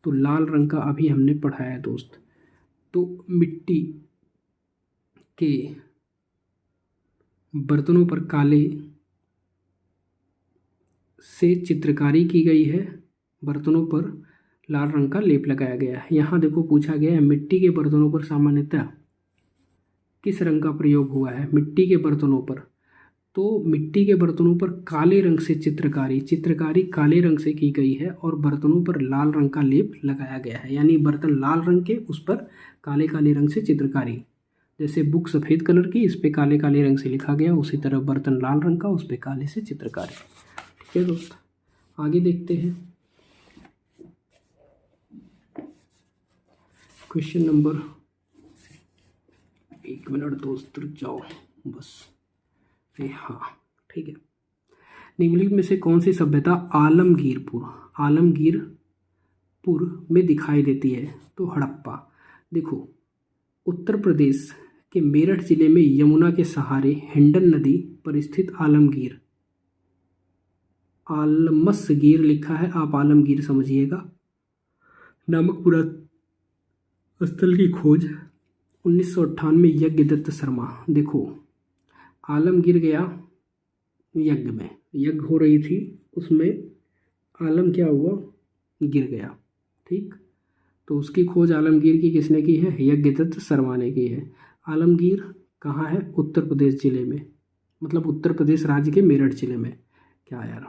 तो लाल रंग का अभी हमने पढ़ा है दोस्त। तो मिट्टी के बर्तनों पर काले से चित्रकारी की गई है, बर्तनों पर लाल रंग का लेप लगाया गया है। यहाँ देखो पूछा गया है मिट्टी के बर्तनों पर सामान्यतः किस रंग का प्रयोग हुआ है? मिट्टी के बर्तनों पर, तो मिट्टी के बर्तनों पर काले रंग से चित्रकारी काले रंग से की गई है और बर्तनों पर लाल रंग का लेप लगाया गया है। यानी बर्तन लाल रंग के, उस पर काले काले रंग से चित्रकारी। जैसे बुक सफ़ेद कलर की, इस पे काले काले रंग से लिखा गया, उसी तरह बर्तन लाल रंग का, उस पे काले से चित्रकारी। ठीक है दोस्त, आगे देखते हैं। क्वेश्चन नंबर, 1 मिनट दोस्त रुक जाओ बस। हाँ ठीक है। निम्नलिखित में से कौन सी सभ्यता आलमगीरपुर में दिखाई देती है? तो हड़प्पा। देखो उत्तर प्रदेश के मेरठ जिले में यमुना के सहारे हिंडन नदी पर स्थित आलमसगीर लिखा है, आप आलमगीर समझिएगा, नामक पुरास्थल की खोज 1958 में यज्ञदत्त शर्मा। देखो आलमगीर गया यज्ञ में, यज्ञ हो रही थी, उसमें आलम क्या हुआ? गिर गया। ठीक, तो उसकी खोज आलमगीर की किसने की है? यज्ञदत्त शर्मा ने की है। आलमगीर कहाँ है? उत्तर प्रदेश जिले में, मतलब उत्तर प्रदेश राज्य के मेरठ जिले में। क्या यार,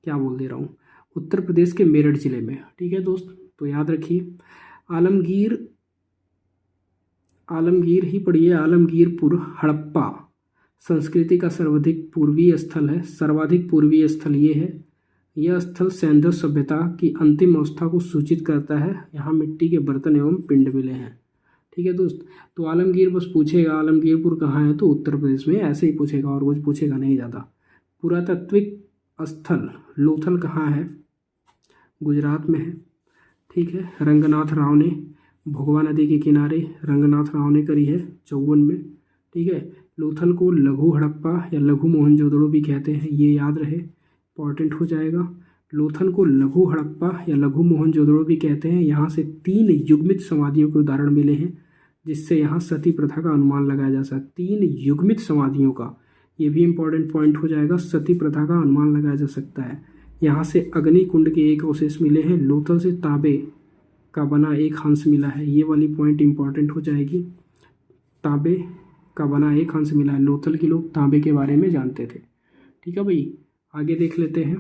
क्या बोल दे रहा हूँ, उत्तर प्रदेश के मेरठ जिले में। ठीक है दोस्त, तो याद रखिए आलमगीर ही पढ़िए। आलमगीरपुर हड़प्पा संस्कृति का सर्वाधिक पूर्वीय स्थल ये है। यह स्थल सैंधव सभ्यता की अंतिम अवस्था को सूचित करता है। यहाँ मिट्टी के बर्तन एवं पिंड मिले हैं। ठीक है दोस्त, तो आलमगीर बस पूछेगा आलमगीरपुर कहाँ है, तो उत्तर प्रदेश में, ऐसे ही पूछेगा और कुछ पूछेगा नहीं ज़्यादा। पुरातात्विक स्थल लोथल कहाँ है? गुजरात में है। ठीक है, रंगनाथ राव ने भोगवा नदी के किनारे रंगनाथ राव ने करी है 54 में। ठीक है, लोथल को लघु हड़प्पा या लघु मोहनजोदड़ो भी कहते हैं, ये याद रहे, इंपॉर्टेंट हो जाएगा। लोथल को लघु हड़प्पा या लघु मोहनजोदड़ो भी कहते हैं। यहाँ से 3 युग्मित समाधियों के उदाहरण मिले हैं, जिससे यहाँ सती प्रथा का अनुमान लगाया जा सकता है। 3 युग्मित समाधियों का, ये भी इंपॉर्टेंट पॉइंट हो जाएगा, सती प्रथा का अनुमान लगाया जा सकता है। यहाँ से अग्नि कुंड के एक अवशेष मिले हैं। लोथल से तांबे का बना एक हंस मिला है, ये वाली पॉइंट इंपॉर्टेंट हो जाएगी। तांबे का बना एक हंस मिला है, लोथल के लोग तांबे के बारे में जानते थे। ठीक है भाई, आगे देख लेते हैं।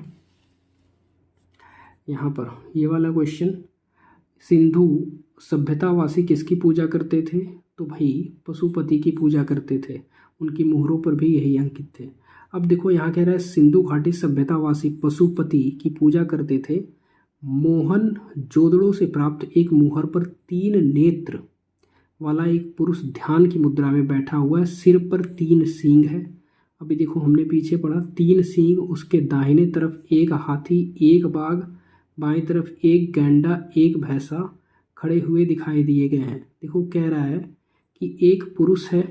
यहाँ पर ये वाला क्वेश्चन, सिंधु सभ्यतावासी किसकी पूजा करते थे? तो भाई पशुपति की पूजा करते थे, उनकी मुहरों पर भी यही अंकित थे। अब देखो यहाँ कह रहा है सिंधु घाटी सभ्यतावासी पशुपति की पूजा करते थे। मोहनजोदड़ो से प्राप्त एक मुहर पर 3 नेत्र वाला एक पुरुष ध्यान की मुद्रा में बैठा हुआ है, सिर पर 3 सींग है। अभी देखो हमने पीछे पढ़ा 3 सींग, उसके दाहिने तरफ एक हाथी, एक बाघ, बाएं तरफ एक गैंडा, एक भैंसा खड़े हुए दिखाई दिए गए हैं। देखो कह रहा है कि एक पुरुष है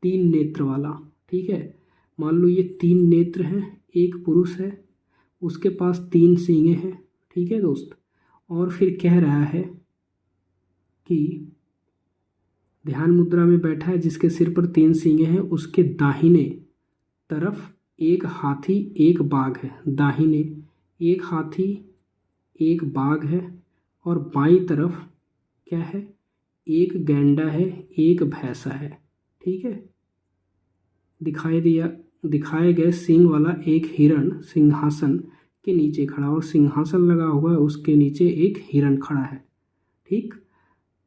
3 नेत्र वाला। ठीक है, मान लो ये 3 नेत्र हैं, एक पुरुष है, उसके पास 3 सींगे हैं। ठीक है दोस्त, और फिर कह रहा है कि ध्यान मुद्रा में बैठा है, जिसके सिर पर 3 सींगे हैं, उसके दाहिने तरफ एक हाथी एक बाघ है। दाहिने एक हाथी एक बाघ है, और बाईं तरफ क्या है? एक गैंडा है, एक भैंसा है। ठीक है, दिखाई दिया दिखाए गए सींग वाला एक हिरण सिंहासन के नीचे खड़ा, और सिंहासन लगा हुआ है, उसके नीचे एक हिरण खड़ा है। ठीक,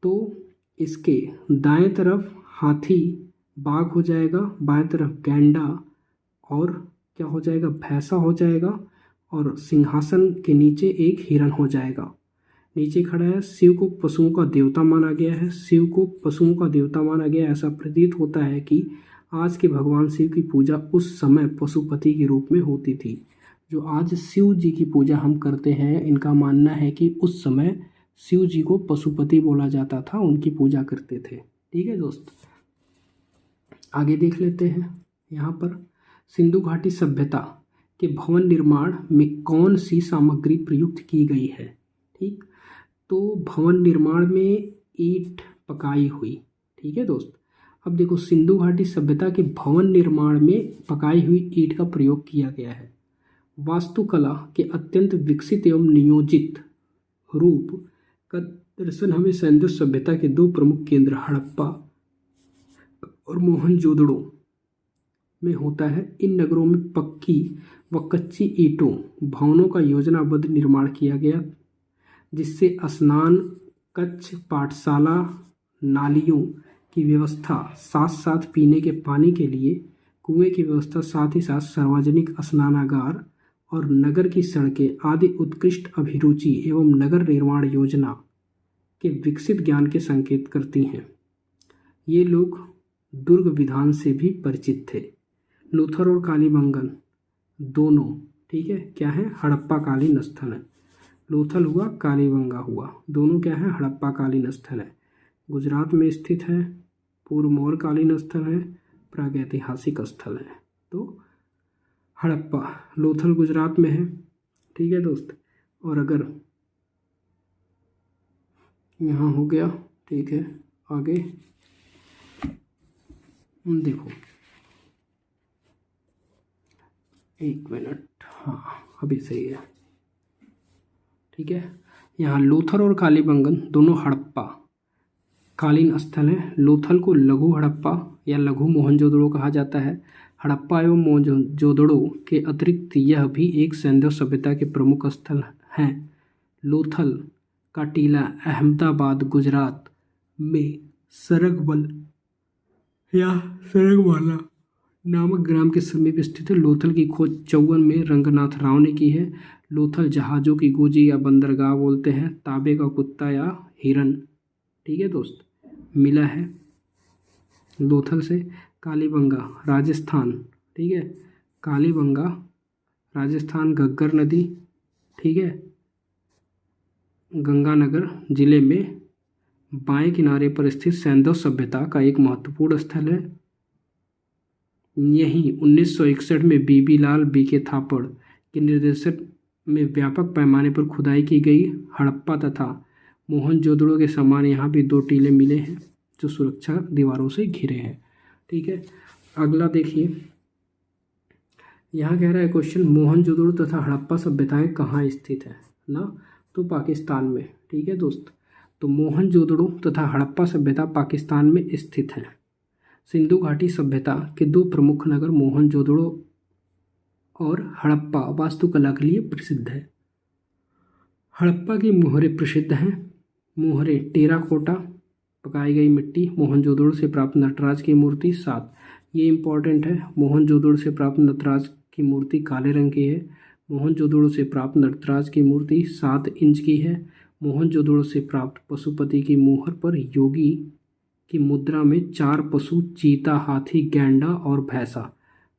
तो इसके दाएं तरफ हाथी बाघ हो जाएगा, बाएं तरफ गैंडा और क्या हो जाएगा, भैंसा हो जाएगा, और सिंहासन के नीचे एक हिरण हो जाएगा। नीचे खड़ा है। शिव को पशुओं का देवता माना गया है। शिव को पशुओं का देवता माना गया, ऐसा प्रतीत होता है कि आज के भगवान शिव की पूजा उस समय पशुपति के रूप में होती थी। जो आज शिव जी की पूजा हम करते हैं, इनका मानना है कि उस समय शिव जी को पशुपति बोला जाता था, उनकी पूजा करते थे। ठीक है दोस्त, आगे देख लेते हैं। यहाँ पर सिंधु घाटी सभ्यता के भवन निर्माण में कौन सी सामग्री प्रयुक्त की गई है। ठीक, तो भवन निर्माण में ईंट पकाई हुई। ठीक है दोस्त, अब देखो सिंधु घाटी सभ्यता के भवन निर्माण में पकाई हुई ईंट का प्रयोग किया गया है। वास्तुकला के अत्यंत विकसित एवं नियोजित रूप का दर्शन हमें सिंधु सभ्यता के दो प्रमुख केंद्र हड़प्पा और मोहनजोदड़ो में होता है। इन नगरों में पक्की व कच्ची ईंटों भवनों का योजनाबद्ध निर्माण किया गया, जिससे स्नान कक्ष, पाठशाला, नालियों की व्यवस्था, साथ साथ पीने के पानी के लिए कुएं की व्यवस्था, साथ ही साथ सार्वजनिक स्नानागार और नगर की सड़कें आदि उत्कृष्ट अभिरुचि एवं नगर निर्माण योजना के विकसित ज्ञान के संकेत करती हैं। ये लोग दुर्ग विधान से भी परिचित थे। लोथल और कालीबंगन दोनों, ठीक है, क्या है, हड़प्पा कालीन स्थल है। लोथल हुआ, कालीबंगा हुआ, दोनों क्या है, हड़प्पा कालीन स्थल है। गुजरात में स्थित है। पूर्व मौर्य कालीन स्थल है, प्रागैतिहासिक स्थल है। तो हड़प्पा, लोथल गुजरात में है। ठीक है दोस्त, और अगर यहाँ हो गया, ठीक है, आगे देखो, एक मिनट, हाँ अभी सही है। ठीक है, यहाँ लोथल और कालीबंगन दोनों हड़प्पा कालीन स्थल है। लोथल को लघु हड़प्पा या लघु मोहनजोदड़ो कहा जाता है। हड़प्पा एवं मोहनजोदड़ो के अतिरिक्त यह भी एक सिंधु सभ्यता के प्रमुख स्थल हैं। लोथल का टीला अहमदाबाद गुजरात में सरगवल या सरगवाला नामक ग्राम के समीप स्थित है। लोथल की खोज 54 में रंगनाथ राव ने की है। लोथल जहाज़ों की गोजी या बंदरगाह बोलते हैं। तांबे का कुत्ता या हिरन, ठीक है दोस्त, मिला है लोथल से। कालीबंगा राजस्थान, ठीक है, कालीबंगा राजस्थान, घग्गर नदी, ठीक है, गंगानगर जिले में बाएं किनारे पर स्थित सिंधु सभ्यता का एक महत्वपूर्ण स्थल है। यहीं 1961 में बीबी लाल बीके थापड़ के निर्देशन में व्यापक पैमाने पर खुदाई की गई। हड़प्पा तथा मोहनजोदड़ो के समान यहाँ भी दो टीले मिले हैं जो सुरक्षा दीवारों से घिरे हैं। ठीक है, अगला देखिए, यहाँ कह रहा है क्वेश्चन, मोहनजोदड़ो तथा हड़प्पा सभ्यताएं कहाँ स्थित है ना, तो पाकिस्तान में। ठीक है दोस्त, तो मोहनजोदड़ो तथा हड़प्पा सभ्यता पाकिस्तान में स्थित है। सिंधु घाटी सभ्यता के दो प्रमुख नगर मोहनजोदड़ो और हड़प्पा वास्तुकला के लिए प्रसिद्ध है। हड़प्पा की मोहरे प्रसिद्ध हैं। मोहरे टेराकोटा पकाई गई मिट्टी, मोहनजोदड़ो से प्राप्त नटराज की मूर्ति 7, ये इंपॉर्टेंट है। मोहनजोदड़ो से प्राप्त नटराज की मूर्ति काले रंग की है। मोहनजोदड़ो से प्राप्त नटराज की मूर्ति 7 इंच की है। मोहनजोदड़ो से प्राप्त पशुपति की मुहर पर योगी की मुद्रा में 4 पशु, चीता, हाथी, गैंडा और भैंसा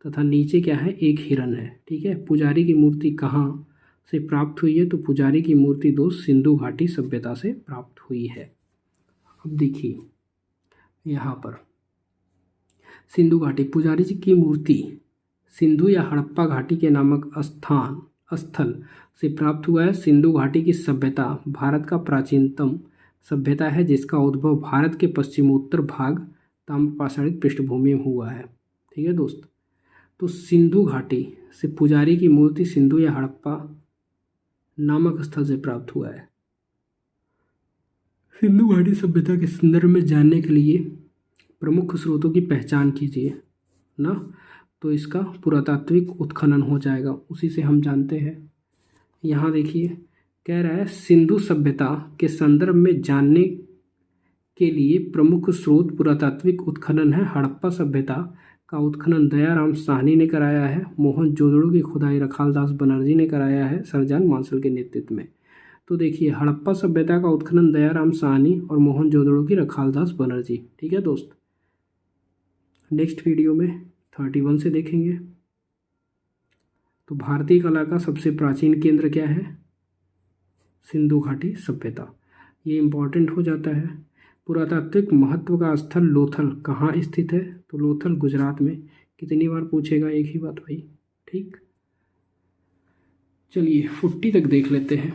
तथा नीचे क्या है, एक हिरन है। ठीक है, पुजारी की मूर्ति कहाँ से प्राप्त हुई है, तो पुजारी की मूर्ति दोस्त सिंधु घाटी सभ्यता से प्राप्त हुई है। अब देखिए यहाँ पर सिंधु घाटी पुजारी जी की मूर्ति सिंधु या हड़प्पा घाटी के नामक स्थल से प्राप्त हुआ है। सिंधु घाटी की सभ्यता भारत का प्राचीनतम सभ्यता है, जिसका उद्भव भारत के पश्चिमोत्तर भाग ताम्रपाषाणिक पृष्ठभूमि में हुआ है। ठीक है दोस्त, तो सिंधु घाटी से पुजारी की मूर्ति सिंधु या हड़प्पा नामक स्थल से प्राप्त हुआ है। सिंधु घाटी सभ्यता के संदर्भ में जानने के लिए प्रमुख स्रोतों की पहचान कीजिए ना, तो इसका पुरातात्विक उत्खनन हो जाएगा, उसी से हम जानते हैं। यहाँ देखिए कह रहा है सिंधु सभ्यता के संदर्भ में जानने के लिए प्रमुख स्रोत पुरातात्विक उत्खनन है। हड़प्पा सभ्यता का उत्खनन दयाराम साहनी ने कराया है। मोहनजोदड़ो की खुदाई रखालदास बनर्जी ने कराया है सरजान मांसल के नेतृत्व में। तो देखिए हड़प्पा सभ्यता का उत्खनन दयाराम साहनी और मोहनजोदड़ो की रखालदास बनर्जी। ठीक है दोस्त, नेक्स्ट वीडियो में 31 से देखेंगे। तो भारतीय कला का सबसे प्राचीन केंद्र क्या है? सिंधु घाटी सभ्यता, ये इम्पोर्टेंट हो जाता है। पुरातात्विक महत्व का स्थल लोथल कहाँ स्थित है? तो लोथल गुजरात में। कितनी बार पूछेगा एक ही बात भाई। ठीक, चलिए 40 तक देख लेते हैं।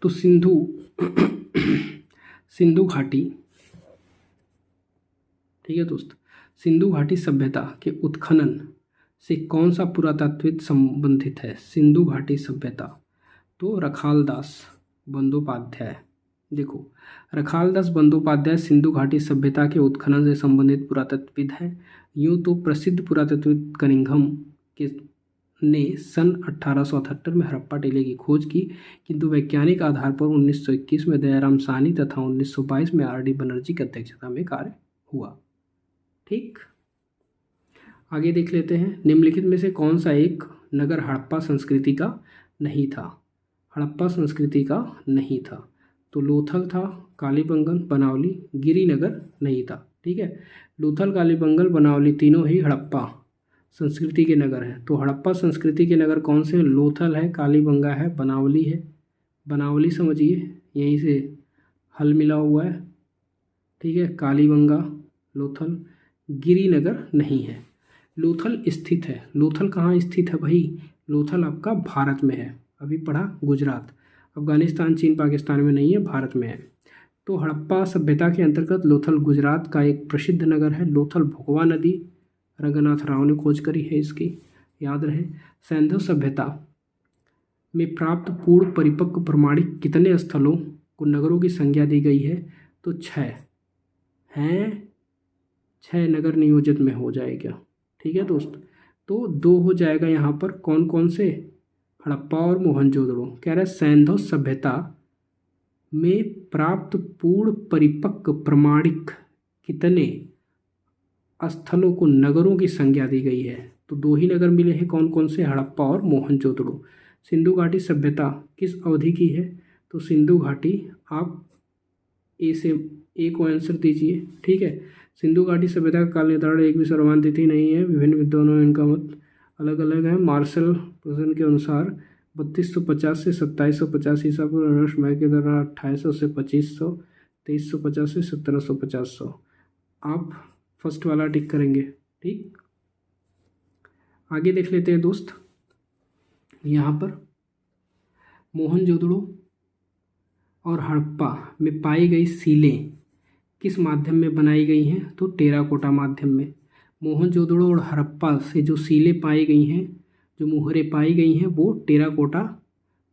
तो सिंधु घाटी, ठीक है दोस्त, सिंधु घाटी सभ्यता के उत्खनन से कौन सा पुरातात्विक संबंधित है? सिंधु घाटी सभ्यता, तो रखालदास बंदोपाध्याय। देखो रखालदास बंदोपाध्याय सिंधु घाटी सभ्यता के उत्खनन से संबंधित पुरातत्वविद है। यूँ तो प्रसिद्ध पुरातत्वविद कनिंघम ने सन 1878 में हड़प्पा टीले की खोज की, किंतु वैज्ञानिक आधार पर 1921 में दयाराम साहनी तथा 1922 में आर डी बनर्जी की अध्यक्षता में कार्य हुआ। ठीक, आगे देख लेते हैं। निम्नलिखित में से कौन सा एक नगर हड़प्पा संस्कृति का नहीं था? हड़प्पा संस्कृति का नहीं था, तो लोथल था, कालीबंगन, बनावली, गिरिनगर नहीं था। ठीक है, लोथल, कालीबंगन, बनावली तीनों ही हड़प्पा संस्कृति के नगर हैं। तो हड़प्पा संस्कृति के नगर कौन से हैं? लोथल है, कालीबंगा है, बनावली है। बनावली समझिए, यहीं से हल मिला हुआ है। ठीक है, कालीबंगा, लोथल, गिरिनगर नहीं है। लोथल स्थित है, लोथल कहाँ स्थित है भाई? लोथल आपका भारत में है, अभी पढ़ा गुजरात, अफगानिस्तान, चीन, पाकिस्तान में नहीं है, भारत में है। तो हड़प्पा सभ्यता के अंतर्गत लोथल गुजरात का एक प्रसिद्ध नगर है। लोथल भोगवा नदी रंगनाथ राव ने खोज करी है, इसकी याद रहे। सिंधु सभ्यता में प्राप्त पूर्ण परिपक्व प्रमाणिक कितने स्थलों को नगरों की संज्ञा दी गई है? तो 6 हैं, 6 नगर नियोजित में हो जाएगा। ठीक है दोस्त, तो 2 हो जाएगा यहाँ पर। कौन कौन से? हड़प्पा और मोहनजोदड़ो। कह रहे सिंधु सभ्यता में प्राप्त पूर्ण परिपक्व प्रमाणिक कितने स्थलों को नगरों की संज्ञा दी गई है? तो 2 ही नगर मिले हैं। कौन कौन से? हड़प्पा और मोहनजोदड़ो। सिंधु घाटी सभ्यता किस अवधि की है? तो सिंधु घाटी, आप ए से ए को आंसर दीजिए। ठीक है, सिंधु घाटी सभ्यता का काल निर्धारण एक भी सर्वमान्य नहीं है, विभिन्न विद्वानों में इनका मत अलग अलग है। मार्शल प्रसन्न के अनुसार 3250 से 2750 ईसा पूर्व समय के दौरान 2800 से 2500, 2350 से 1750। आप फर्स्ट वाला टिक करेंगे। ठीक, आगे देख लेते हैं दोस्त। यहाँ पर मोहनजोदड़ो और हड़प्पा में पाई गई सीलें किस माध्यम में बनाई गई हैं? तो टेराकोटा माध्यम में। मोहनजोदड़ो और हड़प्पा से जो सीलें पाई गई हैं, जो मुहरें पाई गई हैं, वो टेराकोटा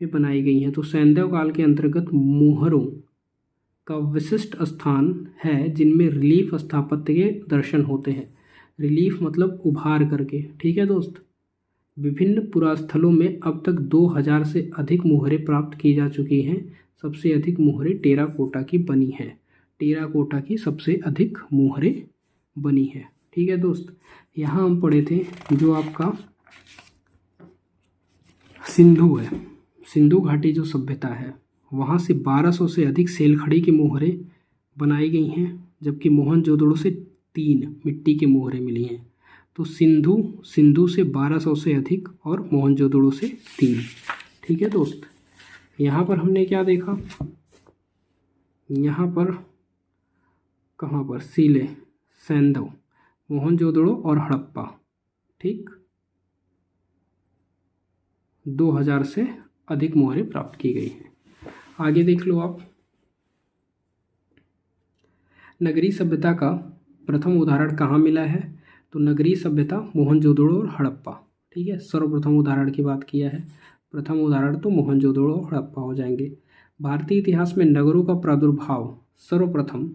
में बनाई गई हैं। तो सैंधव काल के अंतर्गत मुहरों का विशिष्ट स्थान है जिनमें रिलीफ स्थापत्य के दर्शन होते हैं। रिलीफ मतलब उभार करके। ठीक है दोस्त, विभिन्न पुरास्थलों में अब तक 2000 से अधिक मुहरें प्राप्त की जा चुकी हैं। सबसे अधिक मुहरें टेराकोटा की बनी हैं। टेराकोटा की सबसे अधिक मुहरें बनी हैं। ठीक है दोस्त, यहाँ हम पढ़े थे जो आपका सिंधु है, सिंधु घाटी जो सभ्यता है, वहाँ से 1200 से अधिक सेलखड़ी की मोहरें बनाई गई हैं, जबकि मोहनजोदड़ो से 3 मिट्टी की मोहरें मिली हैं। तो सिंधु से 1200 से अधिक और मोहनजोदड़ो से 3। ठीक है दोस्त, यहाँ पर हमने क्या देखा? यहाँ पर कहाँ पर? सीले, सैंधव, मोहनजोदड़ो और हड़प्पा। ठीक, 2000 से अधिक मोहरें प्राप्त की गई हैं। आगे देख लो आप। नगरीय सभ्यता का प्रथम उदाहरण कहाँ मिला है? तो नगरीय सभ्यता मोहनजोदड़ो और हड़प्पा। ठीक है, सर्वप्रथम उदाहरण की बात किया है। प्रथम उदाहरण तो मोहनजोदड़ो और हड़प्पा हो जाएंगे। भारतीय इतिहास में नगरों का प्रादुर्भाव सर्वप्रथम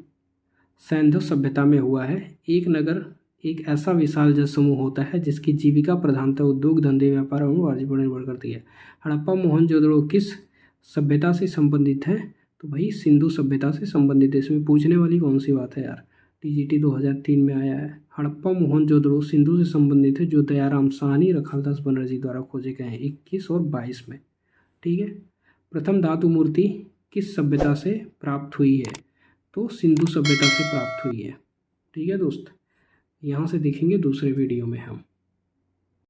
सिंधु सभ्यता में हुआ है। एक नगर एक ऐसा विशाल जन समूह होता है जिसकी जीविका प्रधानतः उद्योग, धंधे, व्यापार और वाणिज्य पर निर्भर करती है। हड़प्पा मोहनजोदड़ो किस सभ्यता से संबंधित है? तो भाई सिंधु सभ्यता से संबंधित है। इसमें पूछने वाली कौन सी बात है यार, टीजीटी 2003 में आया है। हड़प्पा मोहनजोदड़ो सिंधु से संबंधित है, जो दयाराम साहनी, रखालदास बनर्जी द्वारा खोजे गए हैं 21 और 22 में। ठीक है। प्रथम धातु मूर्ति किस सभ्यता से प्राप्त हुई है? तो सिंधु सभ्यता से प्राप्त हुई है। ठीक है दोस्त, यहाँ से देखेंगे दूसरे वीडियो में हम।